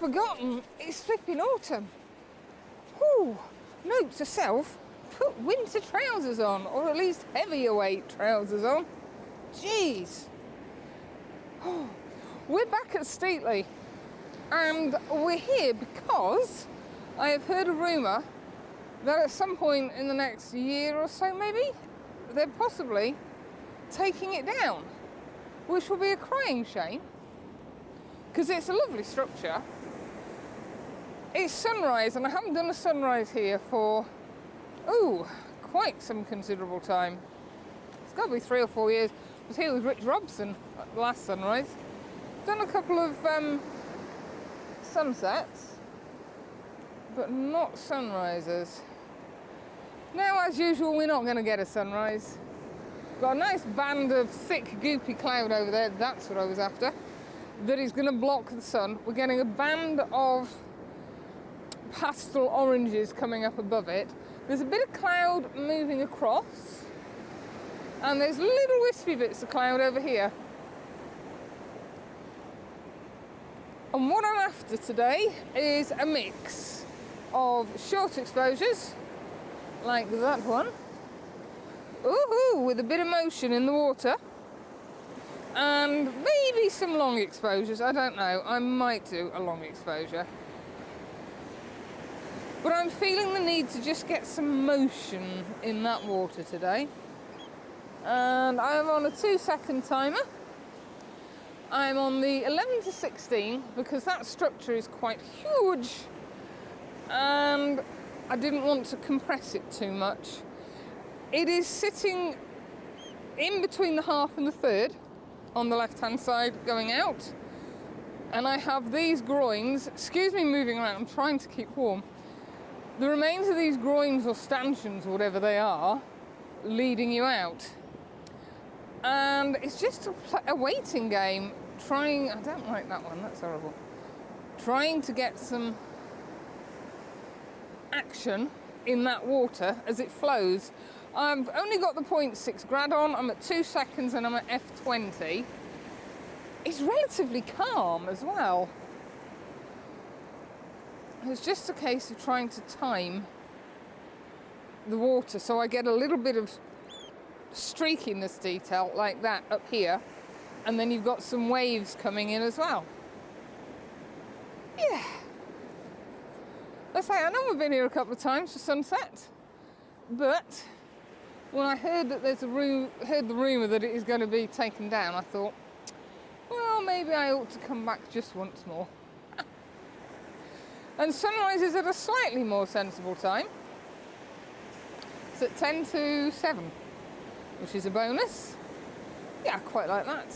forgotten it's flipping autumn. Whew. Note to self, put winter trousers on, or at least heavier weight trousers on. Jeez. We're back at Steatley, and we're here because I have heard a rumour that at some point in the next year or so maybe, they're possibly taking it down, which will be a crying shame, because it's a lovely structure. It's sunrise, and I haven't done a sunrise here for, quite some considerable time. It's got to be 3 or 4 years. I was here with Rich Robson at the last sunrise. Done a couple of sunsets, but not sunrises. Now, as usual, we're not going to get a sunrise. Got a nice band of thick, goopy cloud over there. That's what I was after. That is going to block the sun. We're getting a band of pastel oranges coming up above it. There's a bit of cloud moving across, and there's little wispy bits of cloud over here. And what I'm after today is a mix of short exposures, like that one, with a bit of motion in the water, and maybe some long exposures. I don't know, I might do a long exposure. But I'm feeling the need to just get some motion in that water today. And I'm on a 2-second timer. I'm on the 11 to 16 because that structure is quite huge. And I didn't want to compress it too much. It is sitting in between the half and the third on the left-hand side going out. And I have these groins, excuse me moving around, I'm trying to keep warm. The remains of these groins or stanchions, or whatever they are, leading you out. And it's just a waiting game, I don't like that one, that's horrible. Trying to get some action in that water as it flows. I've only got the 0.6 grad on, I'm at 2 seconds and I'm at F20. It's relatively calm as well. It's just a case of trying to time the water so I get a little bit of streakiness detail like that up here, and then you've got some waves coming in as well. Yeah. Let's say, I know we've been here a couple of times for sunset, but when I heard that there's heard the rumour that it is going to be taken down, I thought, well, maybe I ought to come back just once more. And sunrise is at a slightly more sensible time. It's at 10 to 7, which is a bonus. Yeah, I quite like that.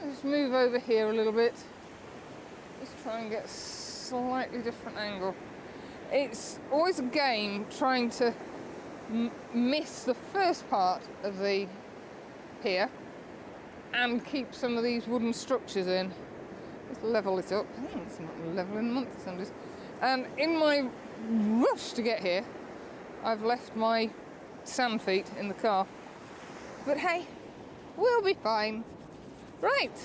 Let's move over here a little bit. Let's try and get a slightly different angle. It's always a game trying to miss the first part of the pier and keep some of these wooden structures in. Let's level it up. It's not level in months. And in my rush to get here, I've left my sand feet in the car. But hey, we'll be fine. Right,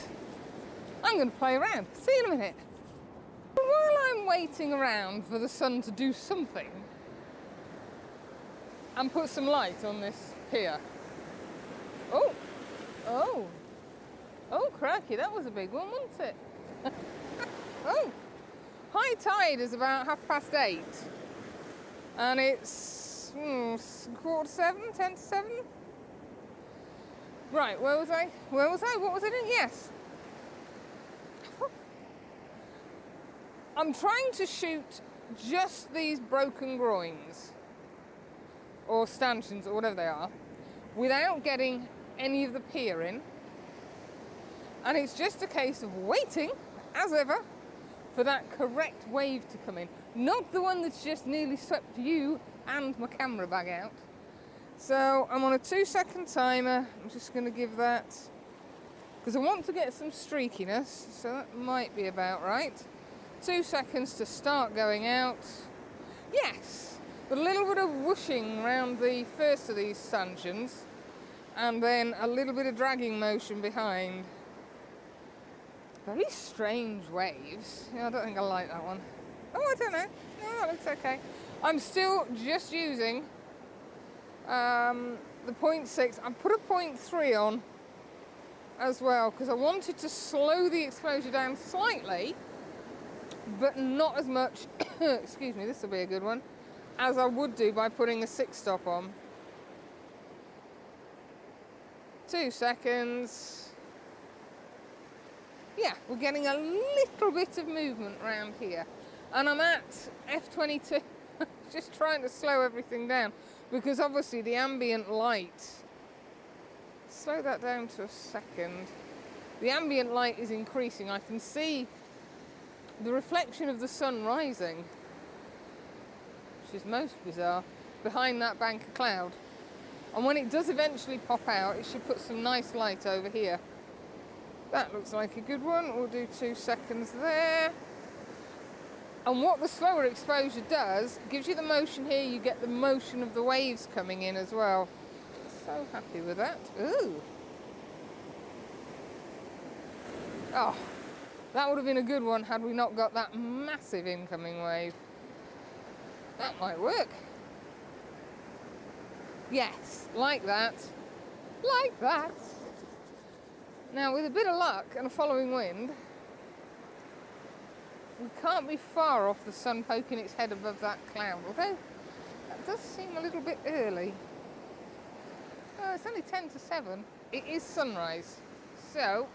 I'm going to play around. See you in a minute. While I'm waiting around for the sun to do something and put some light on this pier. Oh, cracky, that was a big one, wasn't it? High tide is about 8:30, and it's 6:45, 10 to 7. Right, where was I? What was it in? Yes. I'm trying to shoot just these broken groins or stanchions or whatever they are without getting any of the pier in. And it's just a case of waiting, as ever, for that correct wave to come in. Not the one that's just nearly swept you and my camera bag out. So I'm on a 2-second timer. I'm just going to give that, because I want to get some streakiness, so that might be about right. 2 seconds to start going out. Yes, but a little bit of whooshing around the first of these stanchions, and then a little bit of dragging motion behind. Very strange waves. Yeah, I don't think I like that one. Oh, I don't know. No, that looks okay. I'm still just using the 0.6. I put a 0.3 on as well because I wanted to slow the exposure down slightly, but not as much, excuse me, this will be a good one, as I would do by putting a 6 stop on. 2 seconds. Yeah, we're getting a little bit of movement around here. And I'm at f22, just trying to slow everything down because obviously the ambient light, slow that down to a second. The ambient light is increasing. I can see the reflection of the sun rising, which is most bizarre, behind that bank of cloud. And when it does eventually pop out, it should put some nice light over here. That looks like a good one. We'll do 2 seconds there. And what the slower exposure does, gives you the motion here, you get the motion of the waves coming in as well. So happy with that. Ooh. Oh, that would have been a good one had we not got that massive incoming wave. That might work. Yes, like that. Like that. Now, with a bit of luck and a following wind, we can't be far off the sun poking its head above that cloud, although that does seem a little bit early. Oh, it's only 10 to 7. It is sunrise, so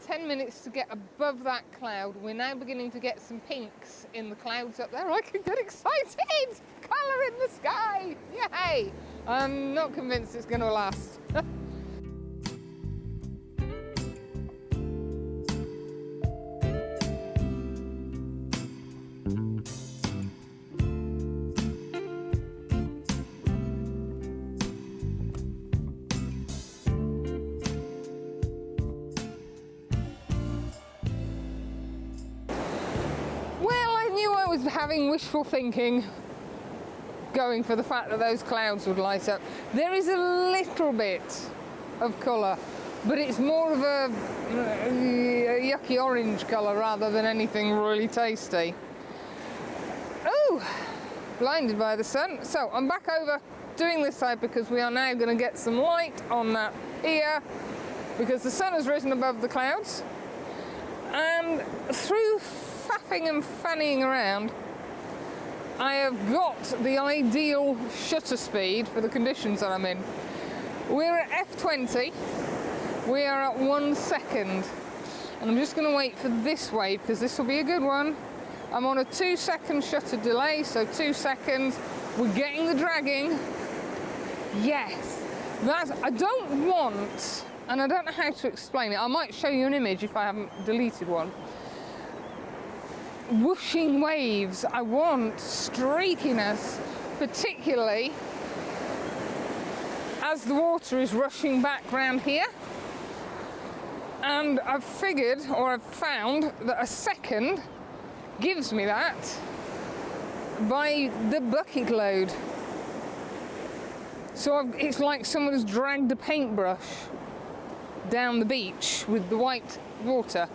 10 minutes to get above that cloud. We're now beginning to get some pinks in the clouds up there. I can get excited! Colour in the sky! Yay! I'm not convinced it's going to last. Having wishful thinking, going for the fact that those clouds would light up. There is a little bit of colour, but it's more of a yucky orange colour rather than anything really tasty. Oh, blinded by the sun. So I'm back over doing this side because we are now going to get some light on that here because the sun has risen above the clouds, and through faffing and fannying around, I have got the ideal shutter speed for the conditions that I'm in. We're at f20, we are at 1 second, and I'm just going to wait for this wave because this will be a good one. I'm on a 2 second shutter delay, so 2 seconds. We're getting the dragging. Yes, that's, I don't want, and I don't know how to explain it, I might show you an image if I haven't deleted one. Whooshing waves. I want streakiness, particularly as the water is rushing back round here. And I've figured, or I've found, that a second gives me that by the bucket load. So it's like someone has dragged a paintbrush down the beach with the white water,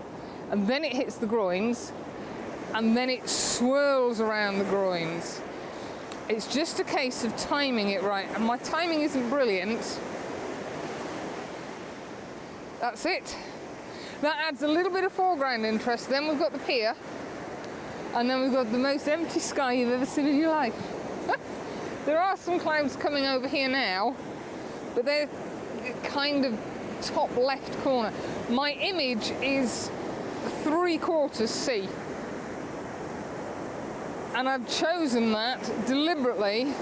and then it hits the groins, and then it swirls around the groins. It's just a case of timing it right, and my timing isn't brilliant. That's it. That adds a little bit of foreground interest. Then we've got the pier, and then we've got the most empty sky you've ever seen in your life. There are some clouds coming over here now, but they're kind of top left corner. My image is 3/4 sea. And I've chosen that deliberately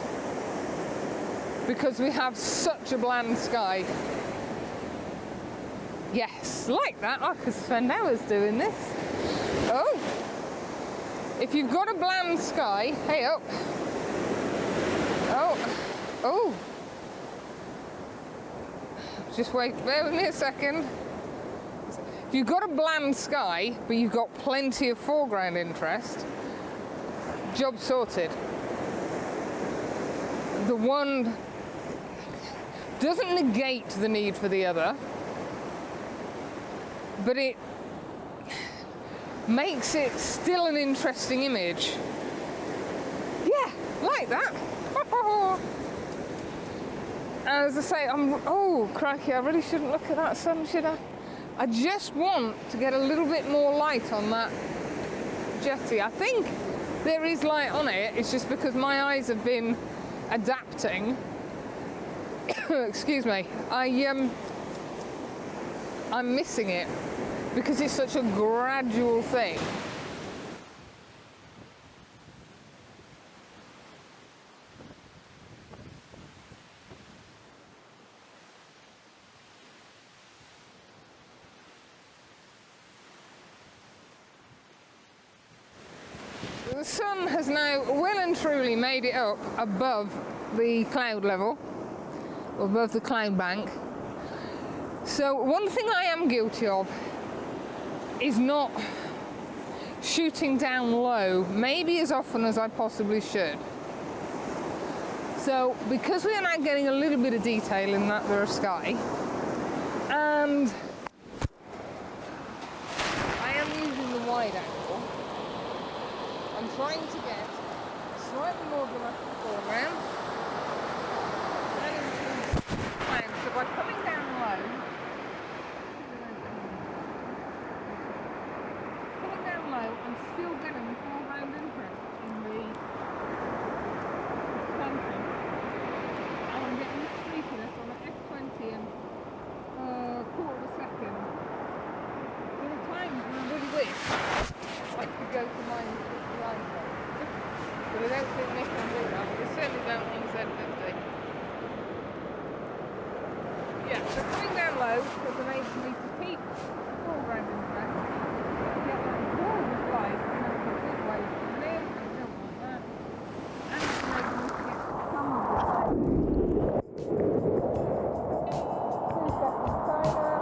because we have such a bland sky. Yes, like that. I could spend hours doing this. Oh, if you've got a bland sky, hey up. Oh. Just wait, bear with me a second. If you've got a bland sky, but you've got plenty of foreground interest, job sorted. The one doesn't negate the need for the other, but it makes it still an interesting image. Yeah, like that. As I say, oh crikey, I really shouldn't look at that sun, should I? I just want to get a little bit more light on that jetty. I think there is light on it, it's just because my eyes have been adapting. Excuse me. I'm missing it because it's such a gradual thing. The sun has now well and truly made it up above the cloud level, above the cloud bank. So one thing I am guilty of is not shooting down low, maybe as often as I possibly should. So because we are now getting a little bit of detail in that there are sky, and I am using the wide angle, I'm trying to get slightly more dramatic foreground and into clouds. So by coming down low, I'm still getting the foreground imprint in the planting, and I'm getting the sleepiness on the F20 and quarter of a second. There are times when I really wish I could go to mine but I don't think Nikon will do that. They certainly don't on the Z50. Yeah, so coming down low because I'm able to keep the foreground imprint. Get that gorgeous light and have a good way to live, and don't want that. And it's making me get some of the light. 2 seconds timer.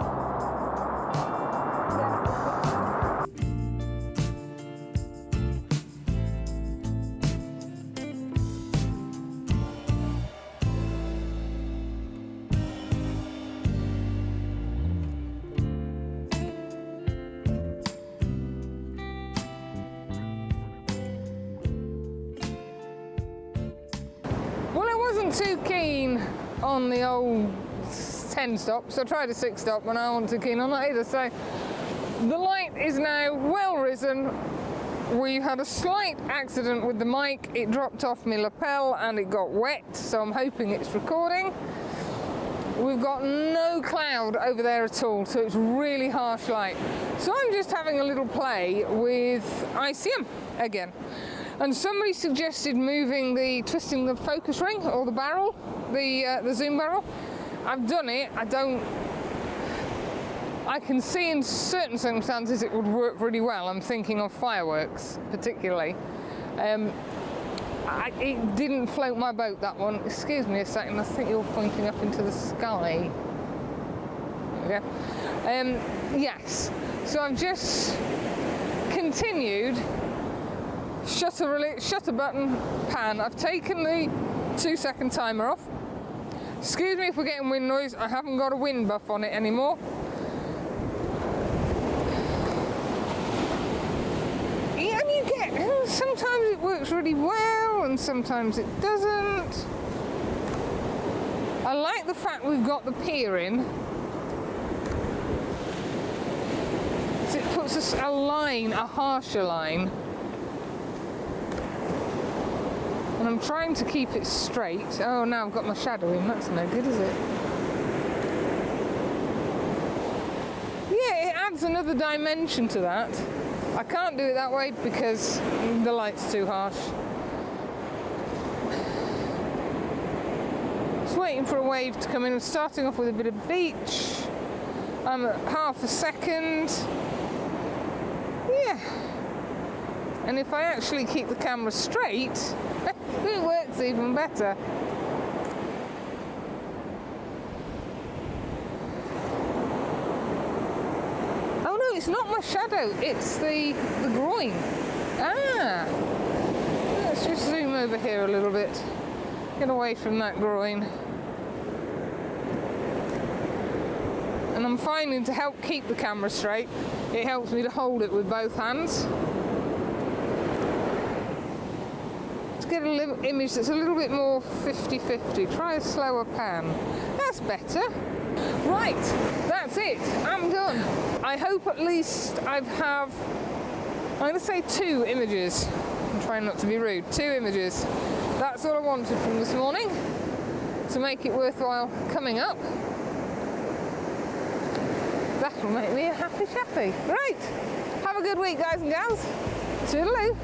Too keen on the old 10 stop, so I tried a 6 stop when I wasn't too keen on that either. So the light is now well risen. We had a slight accident with the mic, it dropped off my lapel and it got wet, so I'm hoping it's recording. We've got no cloud over there at all, so it's really harsh light. So I'm just having a little play with ICM again. And somebody suggested twisting the focus ring or the barrel, the zoom barrel. I've done it. I can see in certain circumstances it would work really well. I'm thinking of fireworks particularly. It didn't float my boat, that one. Excuse me a second, I think you're pointing up into the sky. There we go. Yes, so I've just continued shutter button, pan. I've taken the 2 second timer off. Excuse me if we're getting wind noise, I haven't got a wind buff on it anymore. Yeah, and you get, sometimes it works really well and sometimes it doesn't. I like the fact we've got the pier in. So it puts us a line, a harsher line. And I'm trying to keep it straight. Oh, now I've got my shadow in. That's no good, is it? Yeah, it adds another dimension to that. I can't do it that way because the light's too harsh. Just waiting for a wave to come in. I'm starting off with a bit of beach. I'm at half a second. Yeah. And if I actually keep the camera straight, it works even better. Oh no, it's not my shadow, it's the groin. Ah! Let's just zoom over here a little bit. Get away from that groin. and I'm finding to help keep the camera straight, it helps me to hold it with both hands. To get an image that's a little bit more 50-50, try a slower pan. That's better. Right, that's it. I'm done. I hope at least I'm going to say 2 images. I'm trying not to be rude. 2 images. That's all I wanted from this morning to make it worthwhile coming up. That'll make me a happy chappy. Right, have a good week, guys and gals. Toodaloo.